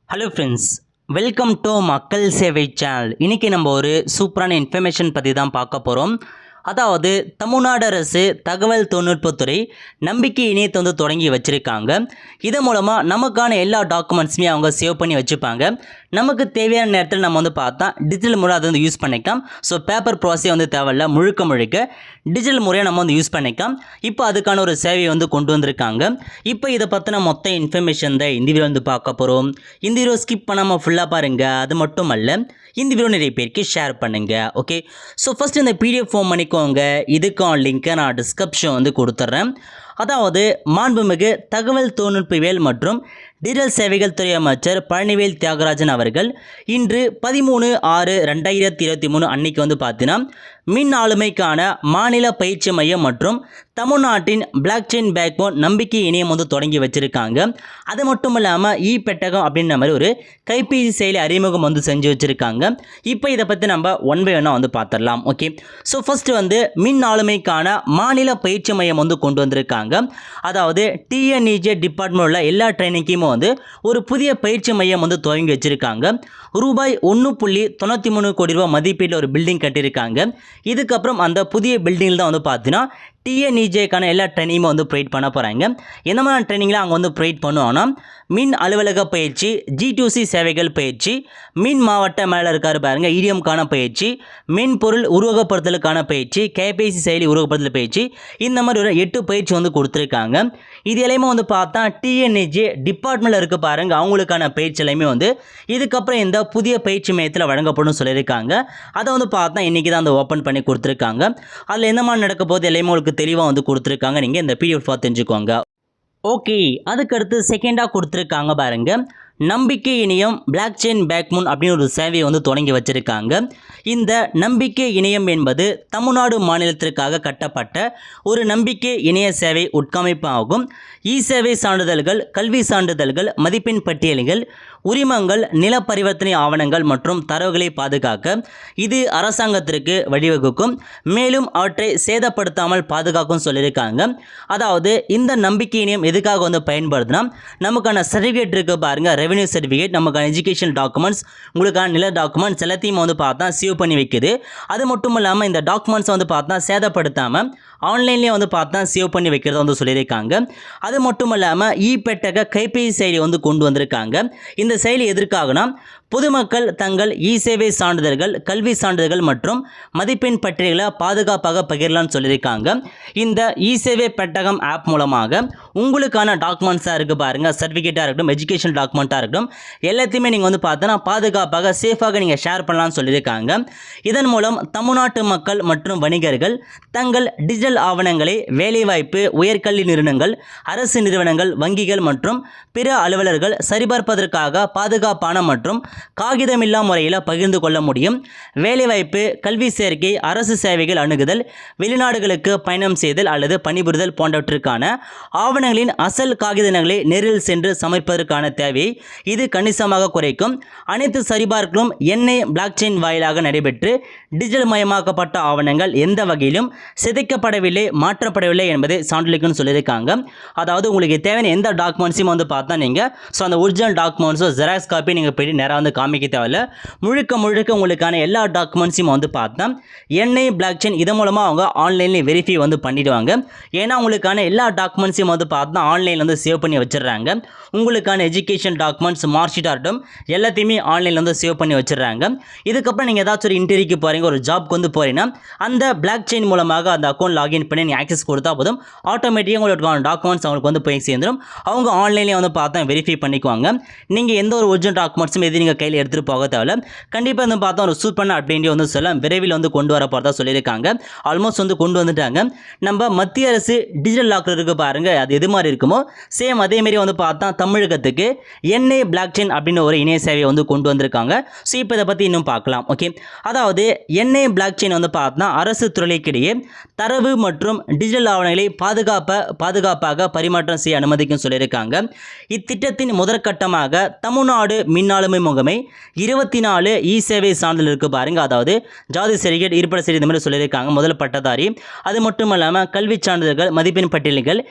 Hello friends, welcome to makkalsevai channel. இன்னைக்கு நம்ம ஒரு சூப்பரான இன்ஃபர்மேஷன் பற்றி தான் பார்க்க போகிறோம். அதாவது தமிழ்நாடு அரசு தகவல் தொழில்நுட்பத்துறை நம்பிக்கை இணையத்தை தொடங்கி வச்சுருக்காங்க. இதன் மூலமாக நமக்கான எல்லா டாக்குமெண்ட்ஸுமே அவங்க சேவ் பண்ணி வச்சுப்பாங்க. நமக்கு தேவையான நேரத்தில் நம்ம பார்த்தா டிஜிட்டல் முறை அதை யூஸ் பண்ணிக்கலாம். ஸோ பேப்பர் ப்ராசஸே தேவையில்ல, முழுக்க டிஜிட்டல் முறையை நம்ம யூஸ் பண்ணிக்கலாம். இப்போ அதுக்கான ஒரு சேவையை கொண்டு வந்திருக்காங்க. இப்போ இதை பற்றின மொத்த இன்ஃபர்மேஷன் தான் இந்த வீடியோ பார்க்க போகிறோம். இந்த வீடியோ ஸ்கிப் பண்ணாமல் ஃபுல்லாக பாருங்கள். அது மட்டும் அல்ல, இந்த வீடியோ நிறைய பேருக்கு ஷேர் பண்ணுங்கள். ஓகே, ஸோ ஃபஸ்ட் இந்த பிடிஎஃப் ஃபார்ம் பண்ணிக்கோங்க. இதுக்கான லிங்க்கை நான் டிஸ்கிரிப்ஷன் கொடுத்துட்றேன். அதாவது மாண்புமிகு தகவல் தொழில்நுட்பவியல் மற்றும் டிஜிட்டல் சேவைகள் துறை அமைச்சர் பழனிவேல் தியாகராஜன் அவர்கள் இன்று 13/6/2023 அன்னைக்கு பார்த்தீங்கன்னா மின் ஆளுமைக்கான மாநில பயிற்சி மையம் மற்றும் தமிழ்நாட்டின் பிளாக் செயின் பேக்போன் நம்பிக்கை இணையம் தொடங்கி வச்சுருக்காங்க. அது மட்டும் இல்லாமல் e-pettagam அப்படின்ற மாதிரி ஒரு கைபேசி செயலி அறிமுகம் செஞ்சு வச்சுருக்காங்க. இப்போ இதை பற்றி நம்ம ஒன் பை ஒன்னாக பார்த்துடலாம். ஓகே, ஸோ ஃபஸ்ட்டு மின் ஆளுமைக்கான மாநில பயிற்சி மையம் கொண்டு வந்திருக்காங்க. அதாவது tnega டிபார்ட்மெண்ட் உள்ள எல்லா ட்ரைனிங்கையும் ஒரு புதிய பயிற்சி மையம் துவங்கி வச்சிருக்காங்க. ரூபாய் 1.93 கோடி ரூபாய் மதிப்பீட்டில் ஒரு பில்டிங் கட்டியிருக்காங்க. இதுக்கப்புறம் அந்த புதிய பில்டிங்கில் தான் பார்த்தீங்கன்னா tnega எல்லா ட்ரைனிங்கும் ப்ரொவைட் பண்ண போகிறாங்க. எந்த மாதிரி ட்ரைனிங்லாம் அங்கே ப்ரொவைட் பண்ணுவோன்னா மின் அலுவலக பயிற்சி, G2C சேவைகள் பயிற்சி, மின் மாவட்ட மேலே இருக்காரு பாருங்க ஈடிஎம்கான பயிற்சி, மென்பொருள் உருவகப்படுத்தலுக்கான பயிற்சி, கைபேசி செயலி உருவகப்படுத்தல் பயிற்சி, இந்த மாதிரி ஒரு 8 பயிற்சி கொடுத்துருக்காங்க. இது எல்லாமே பார்த்தா tnega டிபார்ட்மெண்ட்டில் இருக்க பாருங்க அவங்களுக்கான பயிற்சி எல்லாமே இதுக்கப்புறம் இந்த புதிய பயிற்சி மையத்தில் வழங்கப்படும் சொல்லியிருக்காங்க. அதை பார்த்தா இன்றைக்கி தான் ஓப்பன் பண்ணி கொடுத்துருக்காங்க. அதில் எந்த மாதிரி நடக்க போது எல்லாமே உங்களுக்கு தெளிவாக கொடுத்துருக்காங்க. நீங்கள் இந்த பிடிஎஃப் தெரிஞ்சுக்கோங்க. ஓகே, அதுக்கடுத்து செகண்டாக கொடுத்துருக்காங்க பாருங்க நம்பிக்கை இணையம் பிளாக் செயின் பேக்போன் அப்படின்னு ஒரு சேவையை தொடங்கி வச்சிருக்காங்க. இந்த நம்பிக்கை இணையம் என்பது தமிழ்நாடு மாநிலத்திற்காக கட்டப்பட்ட ஒரு நம்பிக்கை இணைய சேவை உட்கமைப்பு ஆகும். சேவை சான்றிதழ்கள், கல்வி சான்றிதழ்கள், மதிப்பெண் பட்டியல்கள், உரிமங்கள், நில பரிவர்த்தனை ஆவணங்கள் மற்றும் தரவுகளை பாதுகாக்க இது அரசாங்கத்திற்கு வழிவகுக்கும். மேலும் அவற்றை சேதப்படுத்தாமல் பாதுகாக்கும் சொல்லியிருக்காங்க. அதாவது இந்த நம்பிக்கை இணையம் எதுக்காக பயன்படுதுன்னா நமக்கான சர்டிஃபிகேட் இருக்கு பாருங்க, ரெவென்யூ சர்டிஃபிகேட், நமக்கான எஜுகேஷன் டாக்குமெண்ட்ஸ், உங்களுக்கான நில டாக்குமெண்ட்ஸ் எல்லாத்தையும் பார்த்தா சேவ் பண்ணி வைக்குது. அது மட்டும் இல்லாமல் இந்த டாக்குமெண்ட்ஸ் பார்த்தா சேதப்படுத்தாமல் ஆன்லைன்லேயே பார்த்தா சேவ் பண்ணி வைக்கிறத சொல்லியிருக்காங்க. அது மட்டும் இல்லாமல் e-pettagam கைபேசி செயலி கொண்டு வந்திருக்காங்க. இந்த செயலி எதற்காகனா பொதுமக்கள் தங்கள் சேவை சான்றிதழ்கள், கல்வி சான்றிதழ்கள் மற்றும் மதிப்பெண் பட்டியல்களை பாதுகாப்பாக பகிரலாம்னு சொல்லியிருக்காங்க. இந்த சேவை பெட்டகம் ஆப் மூலமாக உங்களுக்கான டாக்குமெண்ட்ஸாக இருக்குது பாருங்கள், சர்டிஃபிகேட்டாக இருக்கட்டும், எஜுகேஷன் டாக்குமெண்ட்டாக இருக்கட்டும், எல்லாத்தையுமே நீங்கள் பார்த்தோன்னா பாதுகாப்பாக சேஃபாக நீங்கள் ஷேர் பண்ணலாம்னு சொல்லியிருக்காங்க. இதன் மூலம் தமிழ்நாட்டு மக்கள் மற்றும் வணிகர்கள் தங்கள் டிஜிட்டல் ஆவணங்களை வேலைவாய்ப்பு, உயர்கல்வி நிறுவனங்கள், அரசு நிறுவனங்கள், வங்கிகள் மற்றும் பிற அலுவலர்கள் சரிபார்ப்பதற்காக பாதுகாப்பான மற்றும் காகிதமில்லா முறையில் பகிர்ந்து கொள்ள முடியும். வேலைவாய்ப்பு, கல்வி சேர்க்கை, அரசு சேவைகள் அணுகுதல், வெளிநாடுகளுக்கு பயணம் செய்தல் அல்லது பணிபுரிதல் போன்றவற்றிற்கான ஆவணங்களின் அசல் காகிதங்களை நேரில் சென்று சமர்ப்பதற்கான தேவையை இது கணிசமாக குறைக்கும். அனைத்து சரிபார்ப்புகளும் எண்ணெய் பிளாக் செயின் வாயிலாக நடைபெற்று டிஜிட்டல் மயமாக்கப்பட்ட ஆவணங்கள் எந்த வகையிலும் சிதைக்கப்படவில்லை, மாற்றப்படவில்லை என்பதை சான்றளிக்குன்னு சொல்லியிருக்காங்க. அதாவது உங்களுக்கு தேவையான எந்த டாக்குமெண்ட்ஸையும் பார்த்தா நீங்கள் அந்த ஒரிஜினல் டாக்குமெண்ட்ஸோ ஜெராக்ஸ் காப்பி நீங்கள் போய்ட்டு நேராக காமிக்க தேவையில்ல. முழுக்க உங்களுக்கான எல்லா டாக்குமெண்ட்ஸையும் பார்த்தா எண்ணெய் பிளாக் செயின் இதன் மூலமாக அவங்க ஆன்லைன்லேயே வெரிஃபை பண்ணிடுவாங்க. ஏன்னா உங்களுக்கான எல்லா டாக்குமெண்ட்ஸையும் பார்த்தா ஆன்லைனில் சேவ் பண்ணி வச்சிடுறாங்க. உங்களுக்கான எஜுகேஷன் டாக்குமெண்ட்ஸ், மார்க் ஷீட்டாக இருக்கட்டும், எல்லாத்தையுமே ஆன்லைனில் சேவ் பண்ணி வச்சிடுறாங்க. இதுக்கப்புறம் நீங்கள் ஏதாச்சும் ஒரு இன்டர்வியூக்கு போகிறீங்க, ஒரு ஜாப்க்கு போகிறீங்கன்னா அந்த பிளாக் செயின் மூலமாக அந்த அக்கௌண்ட் லாகின் பண்ணி நீங்கள் ஆக்சஸ் கொடுத்தா போதும், ஆட்டோமேட்டிக்காக உங்களுக்கு டாக்குமெண்ட்ஸ் அவங்களுக்கு போய் சேர்ந்துடும். அவங்க ஆன்லைன்லேயே பார்த்தா வெரிஃபை பண்ணிக்குவாங்க. நீங்கள் எந்த ஒரு ஒரிஜினல் டாக்குமெண்ட்ஸும் எது நீங்கள் கையில் எடுத்துகிட்டு போக தேவையில்ல. கண்டிப்பாக பார்த்தா ஒரு சூப்பரான அப்படின்ட்டு சொல்ல விரைவில் கொண்டு வர போகிறதா சொல்லியிருக்காங்க. ஆல்மோஸ்ட் கொண்டு வந்துட்டாங்க. நம்ம மத்திய அரசு டிஜிட்டல் லாக்கர் இருக்கு பாருங்க, அது எது மாதிரி இருக்குமோ சேம் அதேமாரி பார்த்தா தமிழகத்துக்கு எண்ணெய் பிளாக் செயின் அப்படின்னு ஒரு இணைய சேவையை கொண்டு வந்திருக்காங்க. ஸோ இப்போ இதை பற்றி இன்னும் பார்க்கலாம். ஓகே, அதாவது எண்ணெய் பிளாக் செயின் பார்த்தா அரசு துறைக்கிடையே தரவு மற்றும் டிஜிட்டல் ஆவணங்களை பாதுகாப்பாக பரிமாற்றம் செய்ய அனுமதிக்கும் சொல்லியிருக்காங்க. இத்திட்டத்தின் முதற்கட்டமாக தமிழ்நாடு மின் ஆளுமை முகமை 24 சேவை சான்றிதழ் இருக்கு பாருங்க. அதாவது ஜாதி சர்டிஃபிகேட், இருப்பிட சர்டிஃபிகேட் இந்த மாதிரி சொல்லியிருக்காங்க முதல் பட்டதாரி. அது மட்டும் இல்லாமல் கல்வி சான்றிதழ்கள், மதிப்பெண் பட்டியல்கள்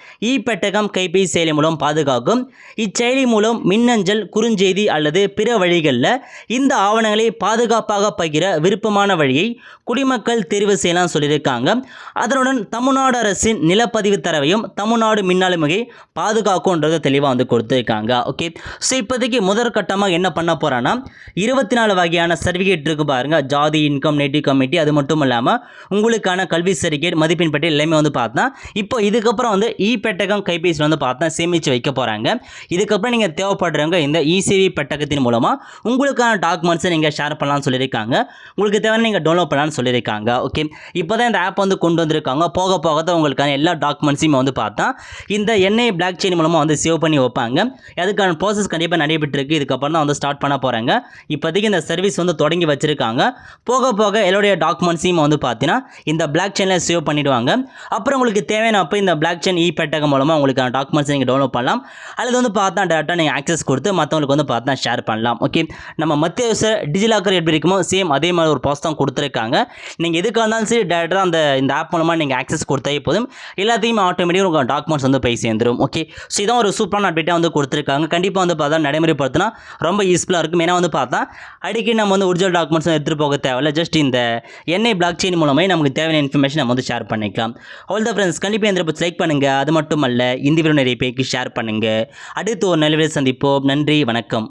பெட்டகம் கைபேசி செயலி மூலம் பாதுகாக்கும். இச்செயலி மூலம் மின்னஞ்சல், குறுஞ்செய்தி அல்லது பிற வழிகளில் இந்த ஆவணங்களை பாதுகாப்பாக பகிர விருப்பமான வழியை குடிமக்கள் தேர்வு செய்யலாம் சொல்லியிருக்காங்க. அதனுடன் தமிழ்நாடு அரசின் நிலப்பதிவு தரவையும் தமிழ்நாடு மின்னாளுமை பாதுகாக்கும்ன்றதை தெளிவாக வந்து கொடுத்துருக்காங்க. ஓகே, ஸோ இப்போதைக்கு முதற்கட்டமாக என்ன பண்ண போகிறோன்னா 24 வகையான சர்டிஃபிகேட் இருக்கு பாருங்க. ஜாதி, இன்கம், நேட்டிவ் கமிட்டி, அது மட்டும் இல்லாமல் உங்களுக்கான கல்வி சர்டிஃபிகேட், மதிப்பெண் பட்டியல் எல்லாமே வந்து பார்த்தா இப்போ இதுக்கப்புறம் வந்து பெட்டகம் கைபேசியில் வந்து பார்த்தா சேமித்து வைக்க போகிறாங்க. இதுக்கப்புறம் நீங்கள் தேவைப்படுறவங்க இந்த சேவை பெட்டகத்தின் மூலமாக உங்களுக்கான டாக்குமெண்ட்ஸை நீங்கள் ஷேர் பண்ணலாம்னு சொல்லியிருக்காங்க. உங்களுக்கு தேவையான நீங்கள் டவுன்லோட் பண்ணலாம்னு சொல்லியிருக்காங்க. ஓகே, இப்போ தான் இந்த ஆப் வந்து கொண்டு வந்திருக்காங்க. போக போக தான் உங்களுக்கான எல்லா டாக்குமெண்ட்ஸையும் வந்து பார்த்தா இந்த என்ஐ பிளாக் செயின் மூலமாக வந்து சேவ் பண்ணி வைப்பாங்க. அதுக்கான ப்ராசஸ் கண்டிப்பாக நடைபெற்றிருக்கு. இதுக்கப்புறம் தான் வந்து ஸ்டார்ட் பண்ண போகிறாங்க. இப்போதைக்கு இந்த சர்வீஸ் வந்து தொடங்கி வச்சிருக்காங்க. போக போக எல்லாருடைய டாக்குமெண்ட்ஸையும் வந்து பார்த்தீங்கன்னா இந்த பிளாக் செயினில் சேவ் பண்ணிடுவாங்க. அப்புறம் உங்களுக்கு தேவையான அப்போ இந்த பிளாக் செயின் பெட்டகம் மூலமாக உங்களுக்கான டாக்குமெண்ட்ஸ் நீங்கள் டவுன்லோட் பண்ணலாம். அல்லது வந்து பார்த்தா டேரெக்டாக நீங்கள் ஆக்சஸ் கொடுத்து மற்றவங்களுக்கு வந்து பார்த்தா ஷேர் பண்ணலாம். ஓகே, நம்ம மத்திய அரசு டிஜிலாக்கர் எப்படி இருக்குமோ சேம் அதே மாதிரி ஒரு ப்ராசஸ் தான் கொடுத்துருக்காங்க. நீங்கள் எதுக்காக இருந்தாலும் சரி டேரெக்டாக இந்த ஆப் மூலமாக நீங்கள் ஆக்சஸ் கொடுத்தாலே போதும், எல்லாத்தையும் ஆட்டோமேட்டிக்காக உங்கள் டாக்குமெண்ட்ஸ் வந்து போய் சேர்ந்துடும். ஓகே, ஸோ இதான் ஒரு சூப்பரான அப்டேட்டாக வந்து கொடுத்துருக்காங்க. கண்டிப்பாக வந்து பார்த்தா நடைமுறைப்படுத்தினா ரொம்ப யூஸ்ஃபுல்லாக இருக்கும். ஏன்னா வந்து பார்த்தா அடிக்கடி நம்ம வந்து ஒரிஜினல் டாக்குமெண்ட்ஸ் எடுத்துகிட்டு போக தேவையில்ல. ஜஸ்ட் இந்த என்ஐ பிளாக் செயின் மூலமே நமக்கு தேவையான இன்ஃபர்மேஷன் நம்ம வந்து ஷேர் பண்ணிக்கலாம். ஆல் த ஃப்ரெண்ட்ஸ், கண்டிப்பாக இந்த லைக் பண்ணுங்கள். அது மட்டும் அல்ல, இந்த வீடியோ நிறைய பேருக்கு ஷேர் பண்ணுங்கள். அடுத்து ஒரு நல்ல வீடியோ சந்திப்போம். நன்றி, வணக்கம்.